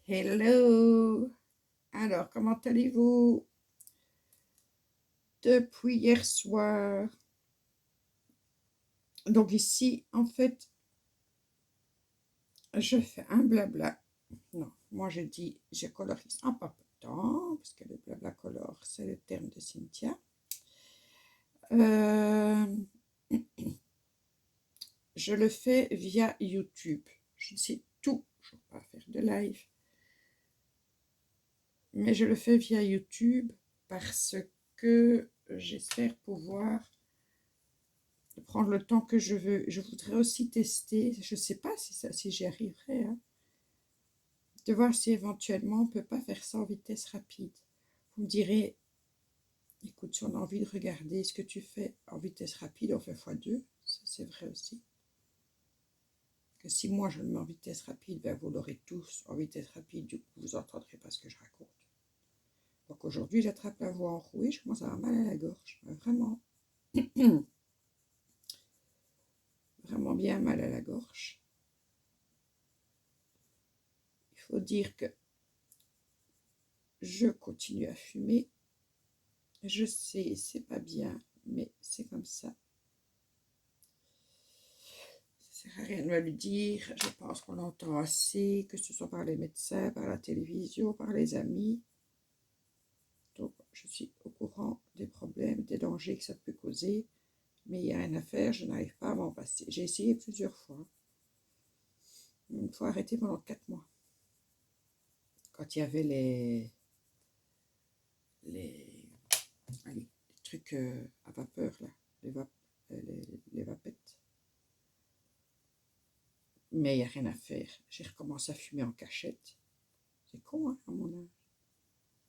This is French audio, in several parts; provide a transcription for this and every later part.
Hello! Alors, comment allez-vous depuis hier soir? Donc ici, en fait, je fais un blabla. Non, moi je dis, je colorise en papotant, parce que le blabla colore, c'est le terme de Cynthia. Je le fais via YouTube. Je ne sais toujours pas faire de live, mais je le fais via YouTube parce que j'espère pouvoir prendre le temps que je veux. Je voudrais aussi tester, je ne sais pas si j'y arriverai, hein, de voir si éventuellement on ne peut pas faire ça en vitesse rapide. Vous me direz, écoute, si on a envie de regarder ce que tu fais en vitesse rapide, on fait x2, ça c'est vrai aussi. Que si moi je le mets en vitesse rapide, ben vous l'aurez tous en vitesse rapide, du coup vous n'entendrez pas ce que je raconte. Donc aujourd'hui j'attrape la voix enrouée, je commence à avoir mal à la gorge, vraiment, vraiment bien mal à la gorge. Il faut dire que je continue à fumer. Je sais, c'est pas bien, mais c'est comme ça. Ça sert à rien de me le dire. Je pense qu'on l'entend assez, que ce soit par les médecins, par la télévision, par les amis. Donc, je suis au courant des problèmes, des dangers que ça peut causer. Mais il n'y a rien à faire, je n'arrive pas à m'en passer. J'ai essayé plusieurs fois. Une fois arrêté pendant 4 mois. Quand il y avait les trucs à vapeur, là, les vapettes. Mais il n'y a rien à faire. J'ai recommencé à fumer en cachette. C'est con, hein, à mon âge.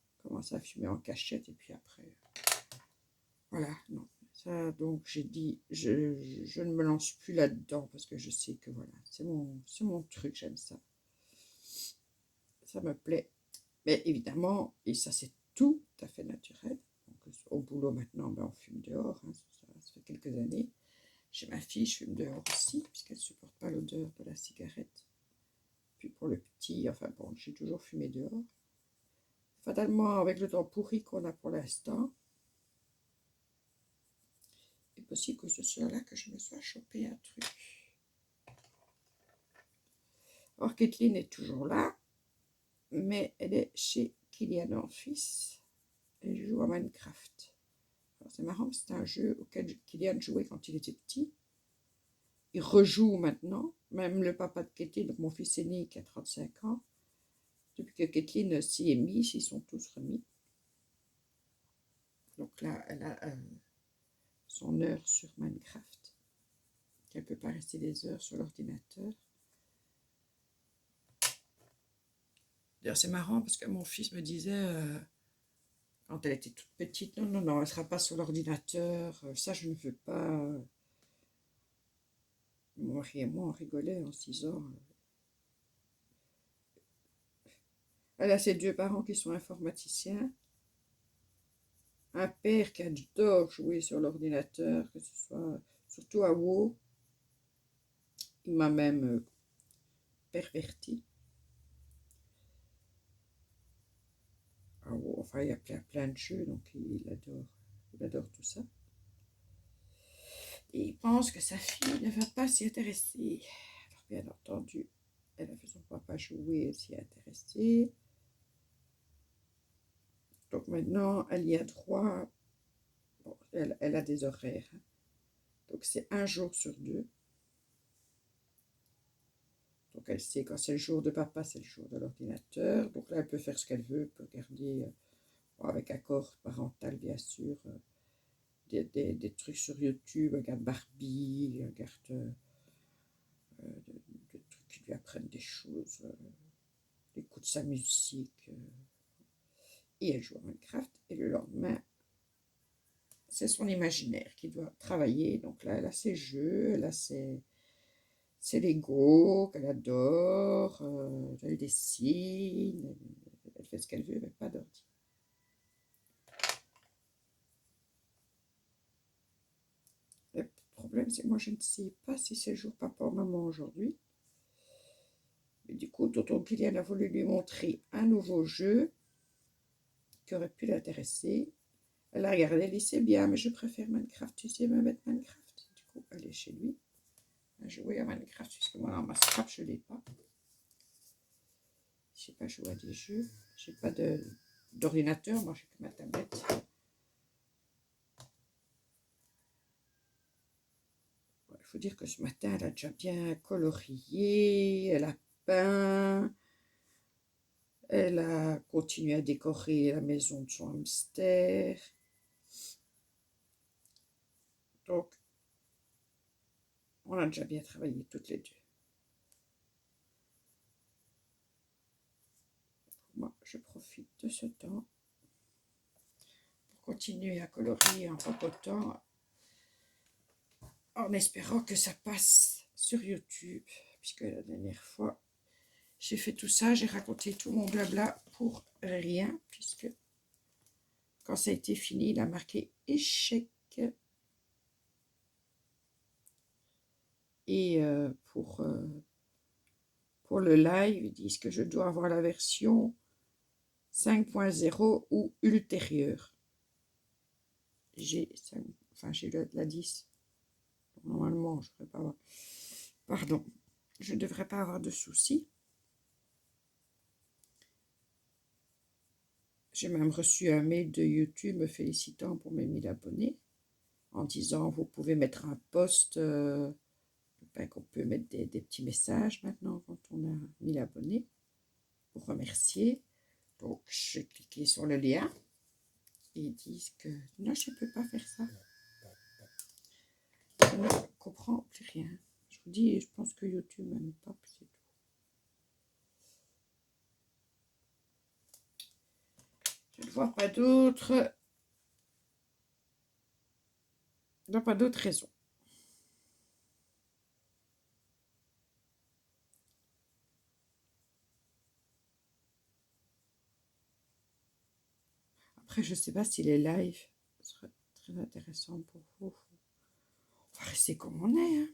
J'ai commencé à fumer en cachette et puis après... Voilà, non. Ça, donc j'ai dit, je ne me lance plus là-dedans parce que je sais que voilà, c'est mon truc, j'aime ça. Ça me plaît. Mais évidemment, et ça c'est tout à fait naturel. Donc, au boulot maintenant, ben, on fume dehors, hein, ça fait quelques années. Chez ma fille, je fume dehors aussi, puisqu'elle ne supporte pas l'odeur de la cigarette. Puis pour le petit, enfin bon, j'ai toujours fumé dehors. Fatalement, avec le temps pourri qu'on a pour l'instant, il est possible que ce soit là que je me sois chopé un truc. Or, Kathleen est toujours là, mais elle est chez Kylian en fils. Elle joue à Minecraft. C'est marrant, c'est un jeu auquel Kylian jouait quand il était petit. Il rejoue maintenant, même le papa de Kathleen, donc mon fils aîné qui a 35 ans, depuis que Kathleen s'y est mise, ils sont tous remis. Donc là, elle a son heure sur Minecraft. Elle ne peut pas rester des heures sur l'ordinateur. D'ailleurs, c'est marrant parce que mon fils me disait, quand elle était toute petite, non, elle ne sera pas sur l'ordinateur, ça je ne veux pas. Mon mari et moi, on rigolait en se disant, elle a ses deux parents qui sont informaticiens, un père qui adore jouer sur l'ordinateur, que ce soit surtout à WoW. Il m'a même perverti. À WoW, enfin, il y a plein de jeux, donc il adore tout ça. Et il pense que sa fille ne va pas s'y intéresser. Alors, bien entendu, elle a vu son papa jouer, elle s'y est intéressée. Donc maintenant, elle y a droit. Bon, elle a des horaires. Donc c'est un jour sur 2. Donc elle sait quand c'est le jour de papa, c'est le jour de l'ordinateur. Donc là, elle peut faire ce qu'elle veut, elle peut regarder, avec accord parental bien sûr, des trucs sur YouTube, elle regarde Barbie, elle regarde des trucs qui lui apprennent des choses, elle écoute sa musique, et elle joue à Minecraft. Et le lendemain, c'est son imaginaire qui doit travailler. Donc là, elle a ses jeux, elle a ses Lego qu'elle adore, elle dessine, elle fait ce qu'elle veut, mais pas d'ordi. Le problème, c'est que moi, je ne sais pas si c'est le jour papa ou maman aujourd'hui. Et du coup, tonton Kylian a voulu lui montrer un nouveau jeu qui aurait pu l'intéresser. Elle a regardé, elle dit c'est bien, mais je préfère Minecraft, tu sais me mettre Minecraft. Du coup, elle est chez lui, à jouer à Minecraft, puisque moi, dans ma scrap, je ne l'ai pas. Je ne sais pas jouer à des jeux, je n'ai pas d'ordinateur, moi, j'ai que ma tablette. Il faut dire que ce matin, elle a déjà bien colorié, elle a peint, elle a continué à décorer la maison de son hamster. Donc, on a déjà bien travaillé toutes les deux. Moi, je profite de ce temps pour continuer à colorier en papotant, en espérant que ça passe sur YouTube, puisque la dernière fois, j'ai fait tout ça, j'ai raconté tout mon blabla pour rien, puisque quand ça a été fini, il a marqué échec. Et pour le live, ils disent que je dois avoir la version 5.0 ou ultérieure. J'ai la 10. Normalement, je ne devrais pas avoir... Pardon, je ne devrais pas avoir de soucis. J'ai même reçu un mail de YouTube me félicitant pour mes 1000 abonnés, en disant vous pouvez mettre un post, qu'on peut mettre des petits messages maintenant quand on a 1000 abonnés, pour remercier. Donc, j'ai cliqué sur le lien. Et ils disent que non, je ne peux pas faire ça. Je ne comprends plus rien. Je vous dis, je pense que YouTube m'aime pas, puis c'est tout. Je ne vois pas d'autres. Non, pas d'autres raisons. Après, je ne sais pas si les lives seraient très intéressants pour vous. On va rester comme on est. Hein.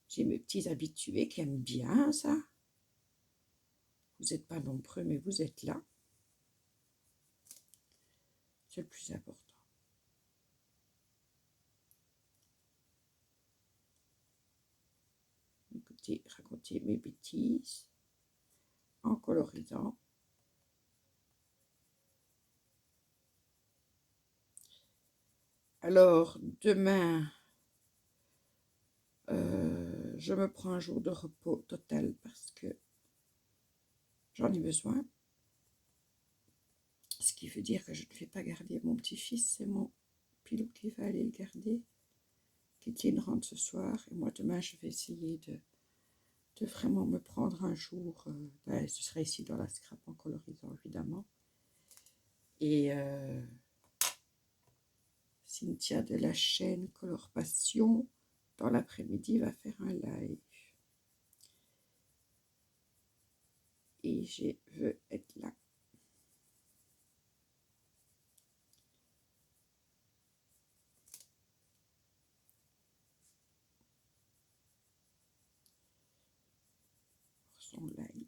J'ai mes petits habitués qui aiment bien ça. Vous n'êtes pas nombreux, mais vous êtes là. C'est le plus important. Écoutez, raconter mes bêtises en colorisant. Alors, demain, je me prends un jour de repos total parce que j'en ai besoin. Ce qui veut dire que je ne vais pas garder mon petit-fils, c'est mon pilot qui va aller le garder. Kitine rentre ce soir et moi demain je vais essayer de vraiment me prendre un jour. Ce sera ici dans la scrap en colorisant évidemment. Et Cynthia de la chaîne Color Passion dans l'après-midi va faire un live. Et je veux être là. Pour son live.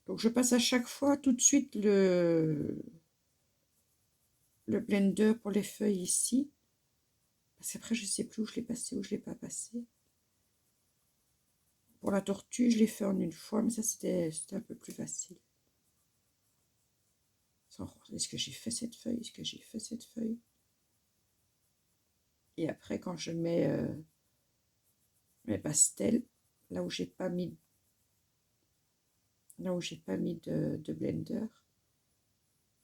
Donc je passe à chaque fois tout de suite le blender pour les feuilles ici. Parce qu'après je ne sais plus où je l'ai passé, où je ne l'ai pas passé. Pour la tortue, je l'ai fait en une fois, mais ça c'était un peu plus facile. Est-ce que j'ai fait cette feuille? Est-ce que j'ai fait cette feuille? Et après, quand je mets mes pastels, là où j'ai pas mis de blender,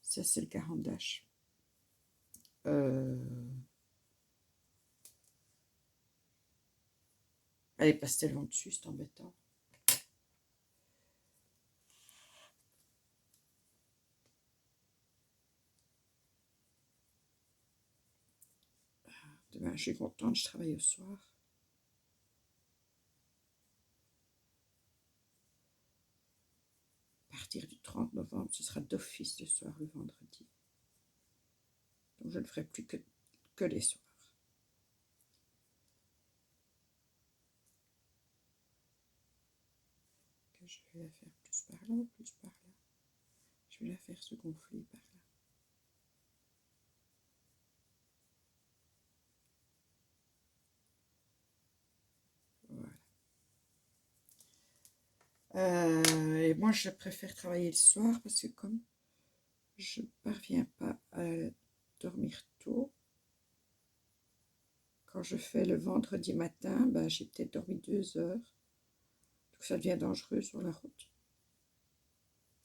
ça c'est le caran-d'ache. Les pastels vont dessus, c'est embêtant. Demain, je suis contente, je travaille au soir. partir du 30 novembre, ce sera d'office le soir le vendredi. Donc je ne ferai plus que les soirs. Que je vais la faire plus par là ou plus par là. Je vais la faire se gonfler par là. Voilà. Et moi, je préfère travailler le soir parce que comme je ne parviens pas à dormir tôt, quand je fais le vendredi matin, ben, j'ai peut-être dormi 2 heures. Donc ça devient dangereux sur la route.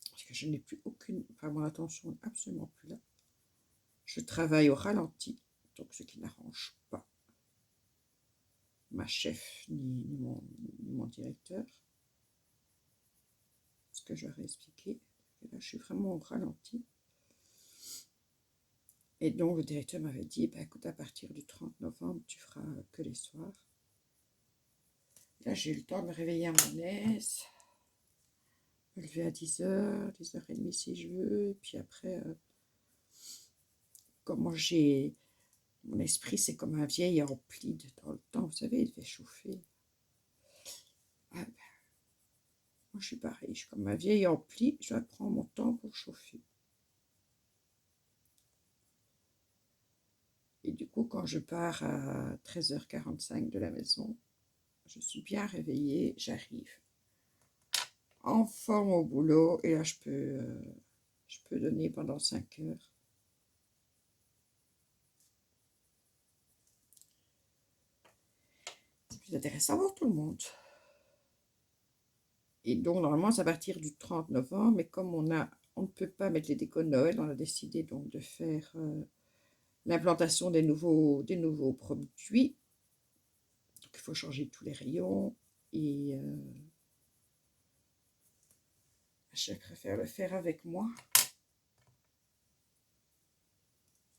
Parce que je n'ai plus aucune... Enfin, mon attention n'est absolument plus là. Je travaille au ralenti, donc ce qui n'arrange pas ma chef ni mon directeur. Ce que j'aurais expliqué. Et là, je suis vraiment au ralenti. Et donc, le directeur m'avait dit, bah, écoute, à partir du 30 novembre, tu feras que les soirs. Là, j'ai eu le temps de me réveiller à mon aise, me lever à 10h, 10h30 si je veux. Et puis après, comment j'ai... Mon esprit, c'est comme un vieil ampli dans le temps. Vous savez, il fait chauffer. Ah, ben, moi, je suis pareil. Je suis comme un vieil ampli. Je prends mon temps pour chauffer. Et du coup, quand je pars à 13h45 de la maison, je suis bien réveillée, j'arrive en forme au boulot et là je peux donner pendant 5 heures. C'est plus intéressant pour tout le monde. Et donc normalement c'est à partir du 30 novembre, mais comme on ne peut pas mettre les décos de Noël, on a décidé donc de faire l'implantation des nouveaux produits. Donc il faut changer tous les rayons et je préfère le faire avec moi.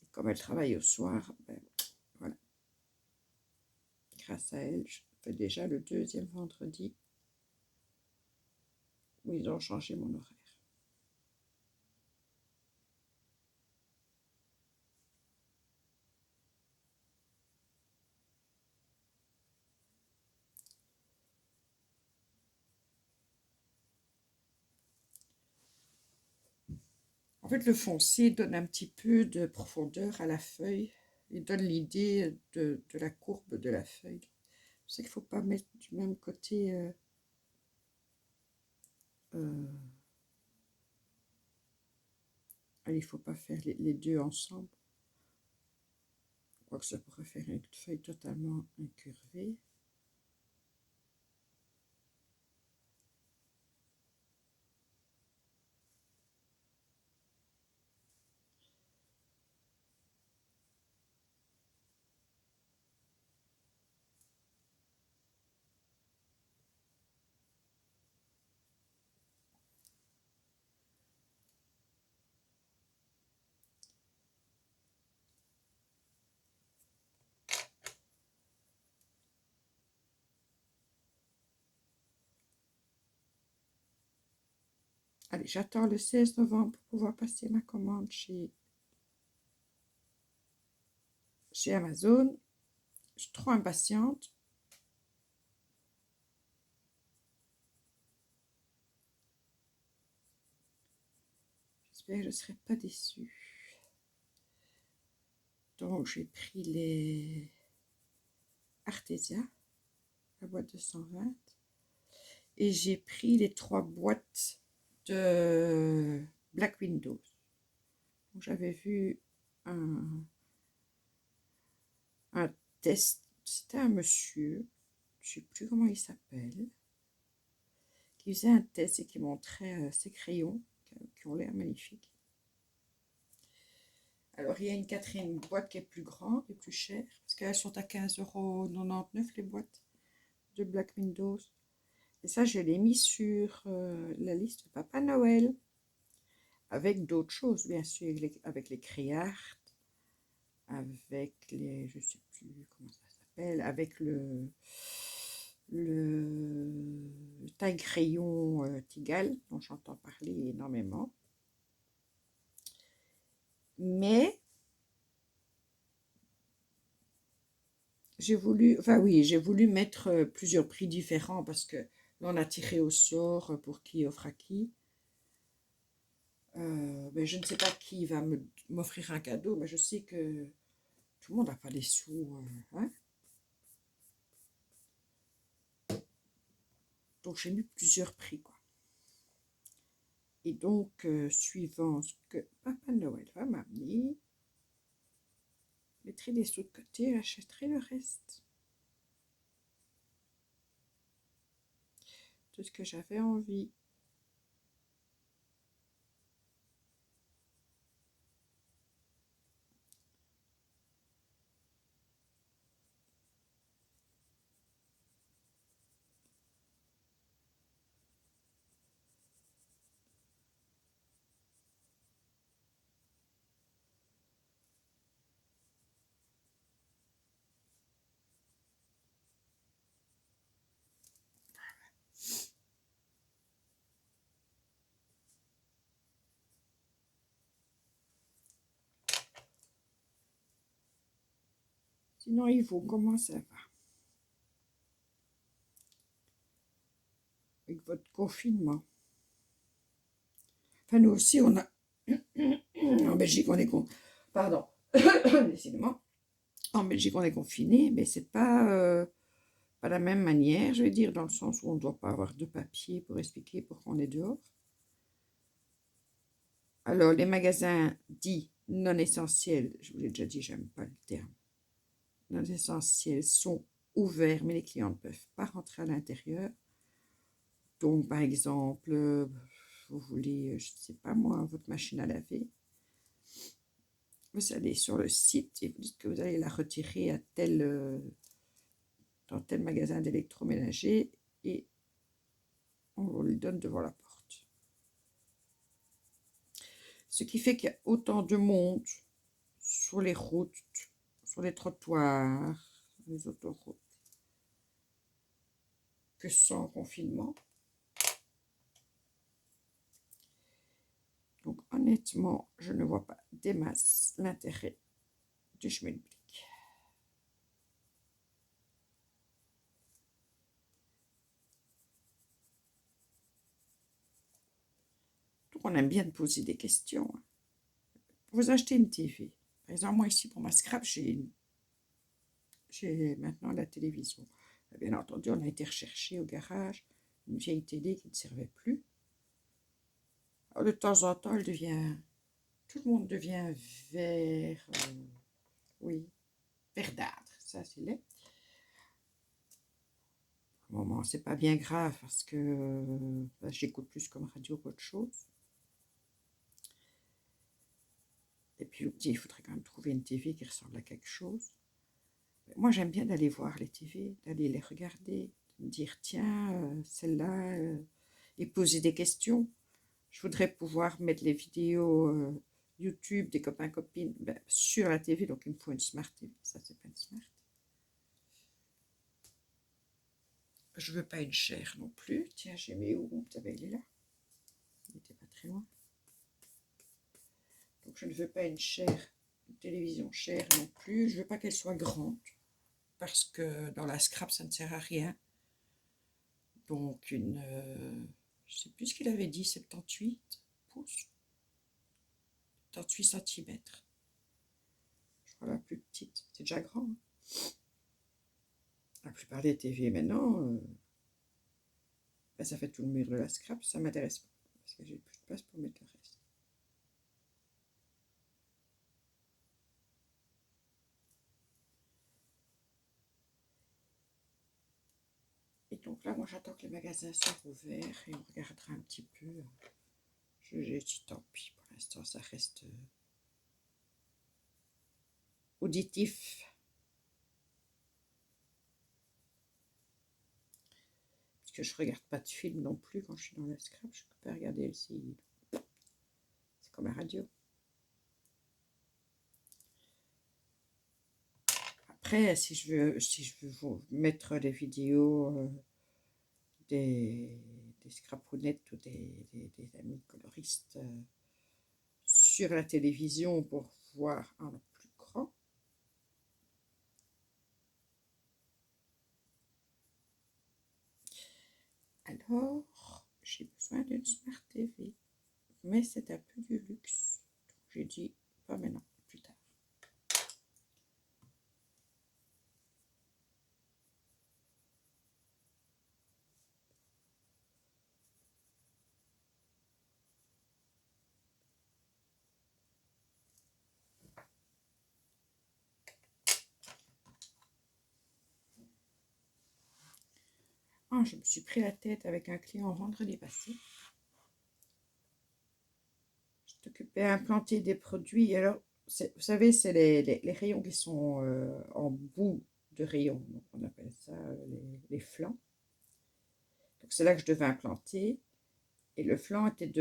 Et comme elle travaille au soir, ben, voilà. Grâce à elle, je fais déjà le 2e vendredi où ils ont changé mon horaire. En fait, le foncé donne un petit peu de profondeur à la feuille. Il donne l'idée de la courbe de la feuille. C'est qu'il ne faut pas mettre du même côté. Allez, il ne faut pas faire les deux ensemble. Quoique ça pourrait faire une feuille totalement incurvée. Allez, j'attends le 16 novembre pour pouvoir passer ma commande chez Amazon. Je suis trop impatiente. J'espère que je ne serai pas déçue. Donc, j'ai pris les Artesia, la boîte de 120. Et j'ai pris les 3 boîtes de Black Windows. J'avais vu un test, c'était un monsieur, je ne sais plus comment il s'appelle, qui faisait un test et qui montrait ses crayons qui ont l'air magnifiques. Alors il y a une 4e boîte qui est plus grande et plus chère, parce qu'elles sont à 15,99 € les boîtes de Black Windows. Et ça, je l'ai mis sur la liste de Papa Noël, avec d'autres choses, bien sûr, avec les Créart, avec les, je ne sais plus comment ça s'appelle, avec le le taille-crayon Tigal, dont j'entends parler énormément. Mais j'ai voulu, enfin oui, j'ai voulu mettre plusieurs prix différents parce que là, on a tiré au sort pour qui offre à qui. Mais je ne sais pas qui va m'offrir un cadeau, mais je sais que tout le monde n'a pas les sous. Hein. Donc j'ai mis plusieurs prix, quoi. Et donc, suivant ce que Papa Noël va m'amener, je mettrai des sous de côté et achèterai le reste. Tout ce que j'avais envie. Sinon, Yves, comment ça va? Avec votre confinement. Enfin, nous aussi, on a... En Belgique, on est... Pardon. Décidément. En Belgique, on est confiné, mais c'est pas la même manière, je veux dire, dans le sens où on ne doit pas avoir de papier pour expliquer pourquoi on est dehors. Alors, les magasins dits non essentiels, je vous l'ai déjà dit, j'aime pas le terme, non essentiels sont ouverts, mais les clients ne peuvent pas rentrer à l'intérieur. Donc, par exemple, vous voulez, je ne sais pas moi, votre machine à laver. Vous allez sur le site et vous dites que vous allez la retirer à dans tel magasin d'électroménager et on vous le donne devant la porte. Ce qui fait qu'il y a autant de monde sur les routes, sur les trottoirs, les autoroutes, que sans confinement. Donc honnêtement, je ne vois pas des masses l'intérêt du schmilblick. Donc on aime bien poser des questions. Vous achetez une TV. Par exemple, moi ici pour ma scrap, j'ai maintenant la télévision. Bien entendu, on a été rechercher au garage une vieille télé qui ne servait plus. Alors, de temps en temps, tout le monde devient vert, oui, verdâtre, ça c'est laid. Au moment, c'est pas bien grave parce que j'écoute plus comme radio qu'autre chose. Et puis, il faudrait quand même trouver une TV qui ressemble à quelque chose. Moi, j'aime bien d'aller voir les TV, d'aller les regarder, de me dire, tiens, celle-là, et poser des questions. Je voudrais pouvoir mettre les vidéos YouTube des copains-copines sur la TV, donc il me faut une Smart TV. Ça, c'est pas une Smart. Je veux pas une chère non plus. Tiens, j'ai mis où? Il est là. Il n'était pas très loin. Donc, je ne veux pas une télévision chère non plus. Je veux pas qu'elle soit grande. Parce que dans la scrap, ça ne sert à rien. Donc, je ne sais plus ce qu'il avait dit, 78 pouces. 78 cm. Je crois la plus petite. C'est déjà grand. Hein. La plupart des TV maintenant, ça fait tout le mur de la scrap. Ça m'intéresse pas. Parce que j'ai plus de place pour mettre le reste. Et donc là, moi, j'attends que les magasins soient ouverts et on regardera un petit peu. J'ai dit tant pis, pour l'instant, ça reste auditif. Parce que je regarde pas de film non plus quand je suis dans la scrap. Je peux pas regarder LCI. C'est comme la radio. Après, si je veux vous mettre des vidéos des scrapounettes ou des amis coloristes sur la télévision pour voir un plus grand. Alors, j'ai besoin d'une Smart TV, mais c'est un peu du luxe. Donc, j'ai dit, pas maintenant, plus tard. Ah, je me suis pris la tête avec un client vendredi passé. Je t'occupais à implanter des produits. Alors, vous savez, c'est les rayons qui sont en bout de rayon. Donc, on appelle ça les flancs. Donc, c'est là que je devais implanter. Et le flanc était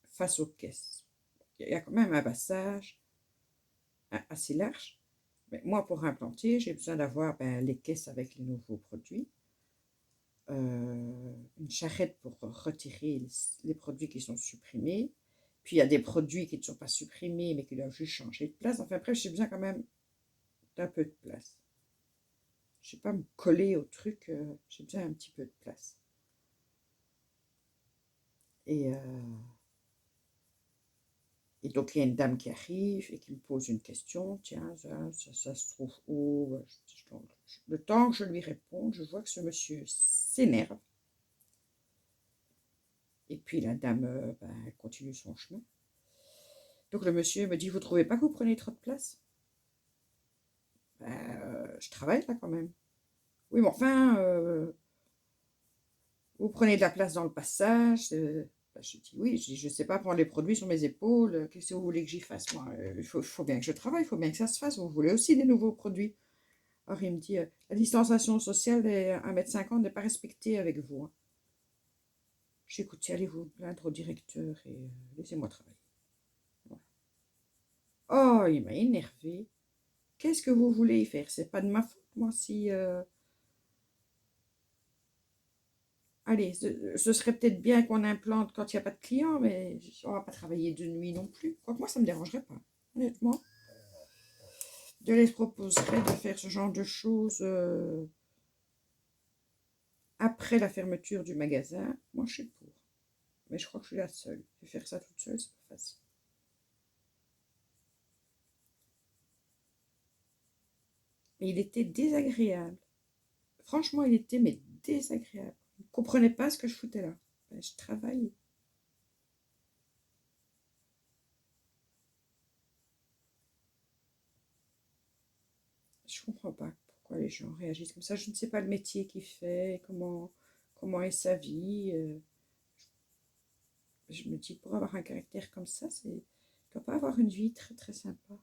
face aux caisses. Il y a quand même un passage assez large. Mais moi, pour implanter, j'ai besoin d'avoir les caisses avec les nouveaux produits. Une charrette pour retirer les produits qui sont supprimés. Puis il y a des produits qui ne sont pas supprimés, mais qui doivent juste changer de place. Enfin bref, j'ai besoin quand même d'un peu de place. Je ne vais pas me coller au truc, j'ai besoin d'un petit peu de place. Et donc il y a une dame qui arrive et qui me pose une question. Tiens, ça se trouve où? Le temps que je lui réponds, je vois que ce monsieur s'énerve. Et puis la dame elle continue son chemin. Donc le monsieur me dit, vous ne trouvez pas que vous prenez trop de place? Je travaille là quand même. Oui, mais enfin, vous prenez de la place dans le passage. Je dis oui, je ne sais pas prendre les produits sur mes épaules. Qu'est-ce que vous voulez que j'y fasse, moi? Il faut bien que je travaille, il faut bien que ça se fasse. Vous voulez aussi des nouveaux produits. Alors il me dit, la distanciation sociale à 1,50 m n'est pas respectée avec vous. Hein. Je dis, écoutez, allez vous plaindre au directeur et laissez-moi travailler. Voilà. Oh, il m'a énervé. Qu'est-ce que vous voulez y faire? C'est pas de ma faute, moi, si... Allez, ce serait peut-être bien qu'on implante quand il n'y a pas de clients, mais on va pas travailler de nuit non plus. Quoique moi, ça ne me dérangerait pas, honnêtement. Je les proposerais de faire ce genre de choses après la fermeture du magasin. Moi, je suis pour. Mais je crois que je suis la seule. Je vais faire ça toute seule, c'est pas facile. Et il était désagréable. Franchement, il était mais désagréable. Il ne comprenait pas ce que je foutais là. Ben, je travaille. Je comprends pas pourquoi les gens réagissent comme ça. Je ne sais pas le métier qu'il fait, comment est sa vie. Je me dis, pour avoir un caractère comme ça, il ne doit pas avoir une vie très très sympa.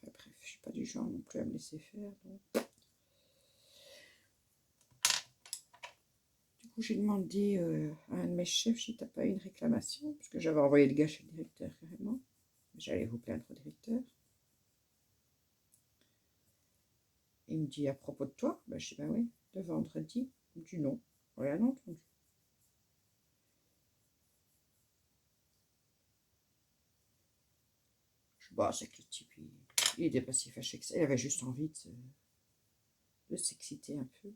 Enfin bref, je ne suis pas du genre non plus à me laisser faire. Donc. Du coup, j'ai demandé à un de mes chefs si t'as pas eu une réclamation, parce que j'avais envoyé le gars chez le directeur carrément. J'allais vous plaindre au directeur. Il me dit, à propos de toi? Ben, je dis, ben oui, de vendredi. Il me dit non, rien entendu. Je dis, bah, c'est que le type, il était pas si fâché que ça. Il avait juste envie de s'exciter un peu.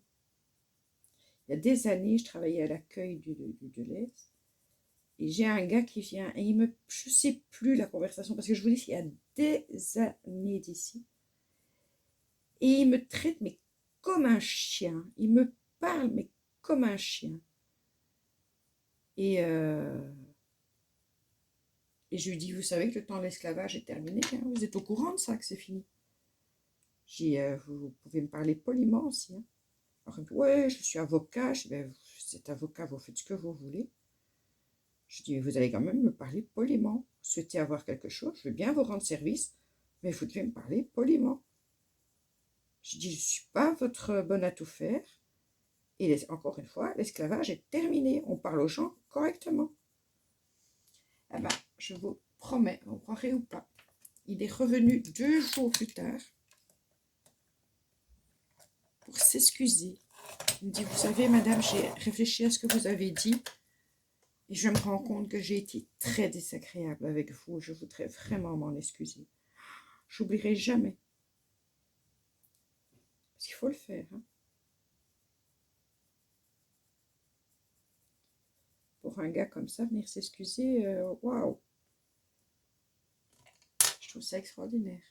Il y a des années, je travaillais à l'accueil du Deleuze. Et j'ai un gars qui vient et je ne sais plus la conversation, parce que je vous dis, il y a des années d'ici. Et il me traite, mais comme un chien. Il me parle, mais comme un chien. Et je lui dis, vous savez que le temps de l'esclavage est terminé, hein, vous êtes au courant de ça, que c'est fini. Je dis, vous pouvez me parler poliment aussi. Hein. Alors il me dit, ouais, je suis avocat. Je dis, ben, vous êtes avocat, vous faites ce que vous voulez. Je dis, mais vous allez quand même me parler poliment. Vous souhaitez avoir quelque chose, je veux bien vous rendre service, mais vous devez me parler poliment. Je dis, je ne suis pas votre bonne à tout faire. Et encore une fois, l'esclavage est terminé. On parle aux gens correctement. Eh ben, je vous promets, vous croirez ou pas, il est revenu 2 jours plus tard pour s'excuser. Il me dit, vous savez, madame, j'ai réfléchi à ce que vous avez dit et je me rends compte que j'ai été très désagréable avec vous. Je voudrais vraiment m'en excuser. J'oublierai jamais. Parce qu'il faut le faire. Hein. Pour un gars comme ça, venir s'excuser, waouh! Je trouve ça extraordinaire.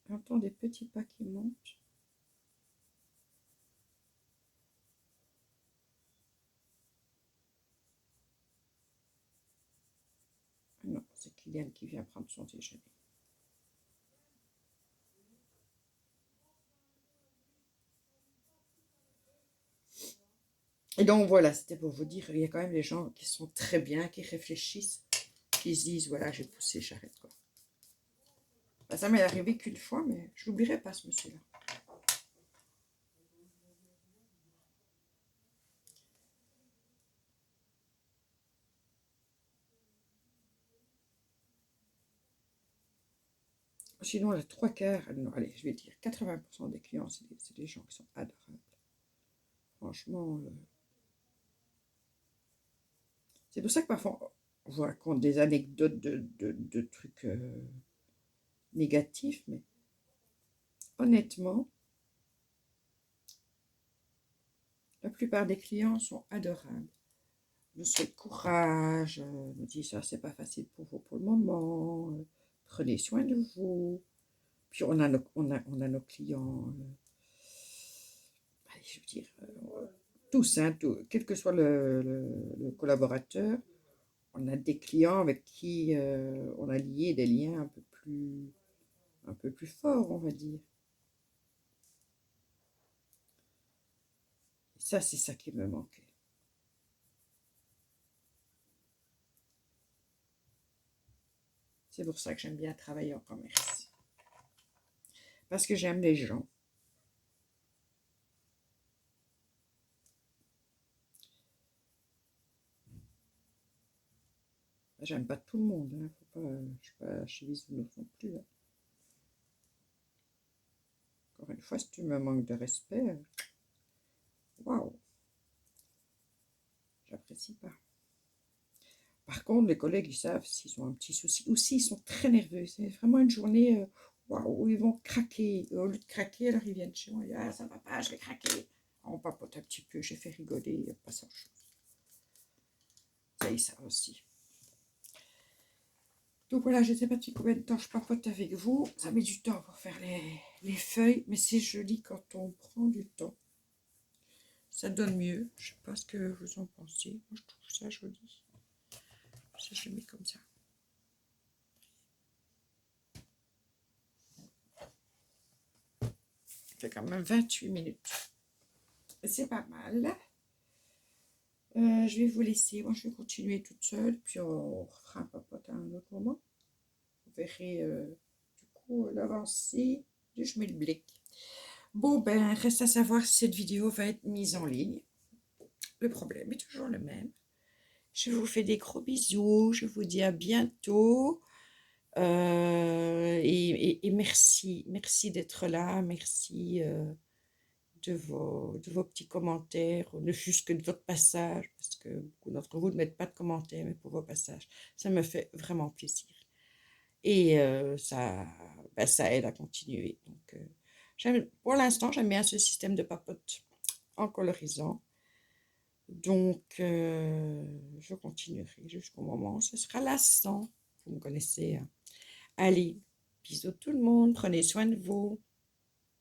J'entends des petits pas qui montent. Non, c'est Kylian qui vient prendre son déjeuner. Et donc voilà, c'était pour vous dire, il y a quand même des gens qui sont très bien, qui réfléchissent, qui se disent, voilà, j'ai poussé, j'arrête quoi. Ben, ça m'est arrivé qu'une fois, mais je n'oublierai pas ce monsieur-là. Sinon, les 3/4, non, allez, je vais dire 80% des clients, c'est des gens qui sont adorables. Franchement, c'est pour ça que parfois, on vous raconte des anecdotes de trucs négatifs, mais honnêtement, la plupart des clients sont adorables. Nous souhaitent courage, nous disent ça, c'est pas facile pour vous pour le moment, prenez soin de vous. Puis on a nos clients, allez, je veux dire, tous, hein, quel que soit le collaborateur, on a des clients avec qui on a lié des liens un peu plus forts, on va dire. Et ça, c'est ça qui me manquait. C'est pour ça que j'aime bien travailler en commerce. Parce que j'aime les gens. J'aime pas tout le monde. Hein. Faut pas, je ne suis pas chez Bisounours non plus. Hein. Encore une fois, si tu me manques de respect, waouh, j'apprécie pas. Par contre, les collègues, ils savent s'ils ont un petit souci ou s'ils sont très nerveux. C'est vraiment une journée waouh, où ils vont craquer. Et au lieu de craquer, alors ils viennent chez moi. Ils disent, ah, ça va pas, je vais craquer. On papote un petit peu, j'ai fait rigoler, pas ça. Ça, ils savent aussi. Donc voilà, je ne sais pas depuis combien de temps je papote avec vous. Ça met du temps pour faire les feuilles, mais c'est joli quand on prend du temps. Ça donne mieux. Je ne sais pas ce que vous en pensez. Moi, je trouve ça joli. Ça, je le mets comme ça. Ça fait quand même 28 minutes. C'est pas mal. Je vais vous laisser. Moi, je vais continuer toute seule. Puis on refera un papote à un autre moment. Vous verrez du coup l'avancée du schmilblick. Bon, ben, reste à savoir si cette vidéo va être mise en ligne. Le problème est toujours le même. Je vous fais des gros bisous. Je vous dis à bientôt. Et merci. Merci d'être là. Merci de vos petits commentaires, ne fût-ce que de votre passage, parce que beaucoup d'entre vous ne mettent pas de commentaires, mais pour vos passages. Ça me fait vraiment plaisir. Et ça aide à continuer. Donc, pour l'instant, j'aime bien ce système de papote en colorisant. Donc, je continuerai jusqu'au moment où ce sera lassant. Vous me connaissez. Hein. Allez, bisous tout le monde. Prenez soin de vous.